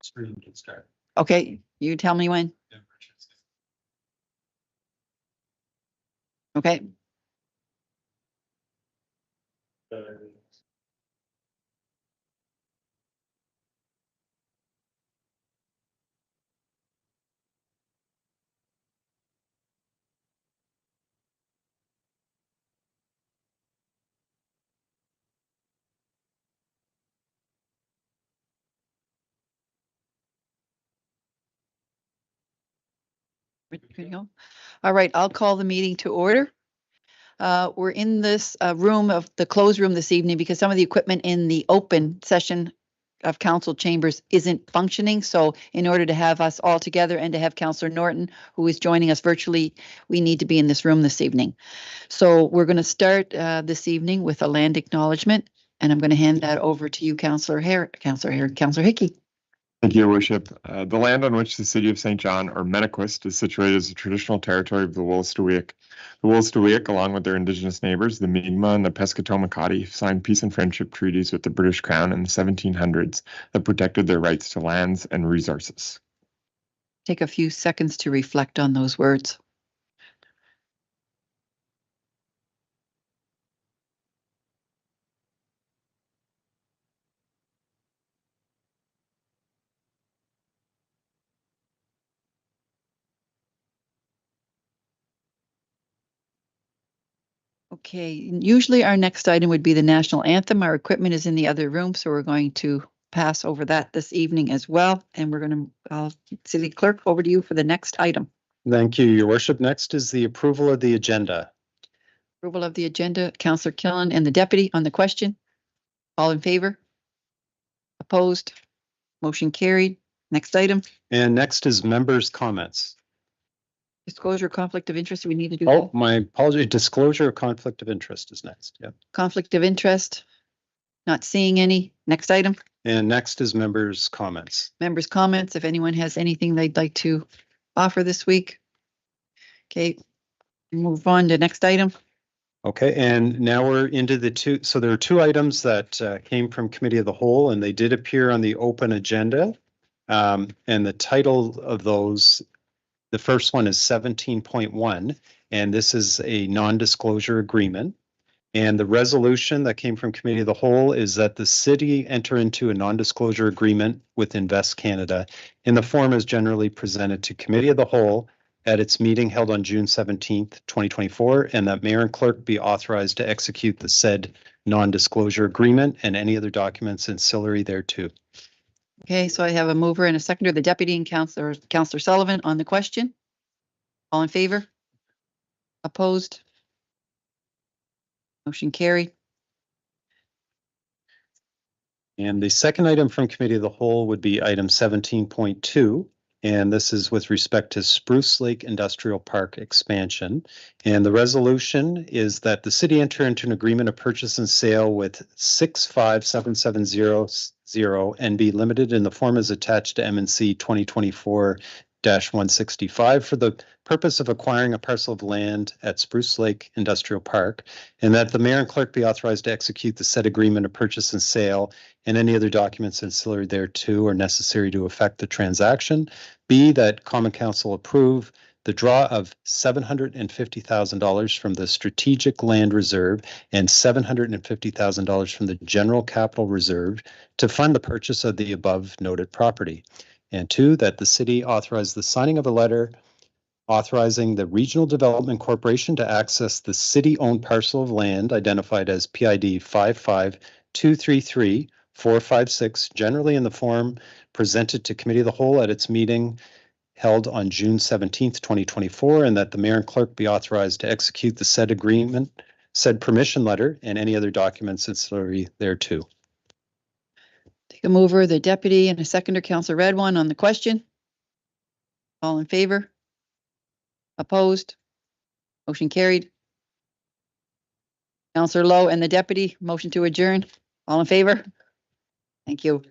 Screen can start. Okay, you tell me when. Okay, good to go. All right, I'll call the meeting to order. We're in this room of the closed room this evening because some of the equipment in the open session of council chambers isn't functioning. So in order to have us all together and to have Councillor Norton, who is joining us virtually, we need to be in this room this evening. So we're going to start this evening with a land acknowledgement, and I'm going to hand that over to you, Councillor Hickey. Thank you, Your Worship. The land on which the city of St. John, or Menaquist, is situated as the traditional territory of the Wolastoqiyik. The Wolastoqiyik, along with their indigenous neighbors, the Mi'kmaq and the Pescatomakati, signed peace and friendship treaties with the British Crown in the 1700s that protected their rights to lands and resources. Take a few seconds to reflect on those words. Okay, usually our next item would be the national anthem. Our equipment is in the other room, so we're going to pass over that this evening as well. And we're going to, City Clerk, over to you for the next item. Thank you, Your Worship. Next is the approval of the agenda. Approval of the agenda, Councillor Killen and the deputy on the question. All in favor? Opposed? Motion carried. Next item, And next is members' comments. disclosure, conflict of interest. We need to do Oh, that. my apology. Disclosure of conflict of interest is next. Yeah. Conflict of interest. Not seeing any. Next item, And next is members' comments. members' comments. If anyone has anything they'd like to offer this week. Okay, move on to next item. Okay, and now we're into the two. So there are two items that came from Committee of the Whole, and they did appear on the open agenda. And the title of those, the first one is 17.1, and this is a non-disclosure agreement. And the resolution that came from Committee of the Whole is that the city enter into a non-disclosure agreement with Invest Canada in the form as generally presented to Committee of the Whole at its meeting held on June 17th, 2024, and that mayor and clerk be authorized to execute the said non-disclosure agreement and any other documents ancillary thereto. Okay, so I have a mover and a seconder, the deputy and Councillor Sullivan on the question. All in favor? Opposed? Motion carried. And the second item from Committee of the Whole would be item 17.2. And this is with respect to Spruce Lake Industrial Park expansion. And the resolution is that the city enter into an agreement of purchase and sale with 65770 NB Limited in the form as attached to MNC 2024-165 for the purpose of acquiring a parcel of land at Spruce Lake Industrial Park, and that the mayor and clerk be authorized to execute the said agreement of purchase and sale and any other documents ancillary thereto are necessary to effect the transaction. B, that Common Council approve the draw of $750,000 from the Strategic Land Reserve and $750,000 from the General Capital Reserve to fund the purchase of the above noted property. And two, that the city authorize the signing of a letter authorizing the Regional Development Corporation to access the city-owned parcel of land identified as PID 55233-456, generally in the form presented to Committee of the Whole at its meeting held on June 17th, 2024, and that the mayor and clerk be authorized to execute the said agreement, said permission letter, and any other documents ancillary thereto. Take a mover, the deputy, and a seconder, Councillor Redwan on the question. All in favor? Opposed? Motion carried. Councillor Lowe and the deputy, motion to adjourn. All in favor? Thank you.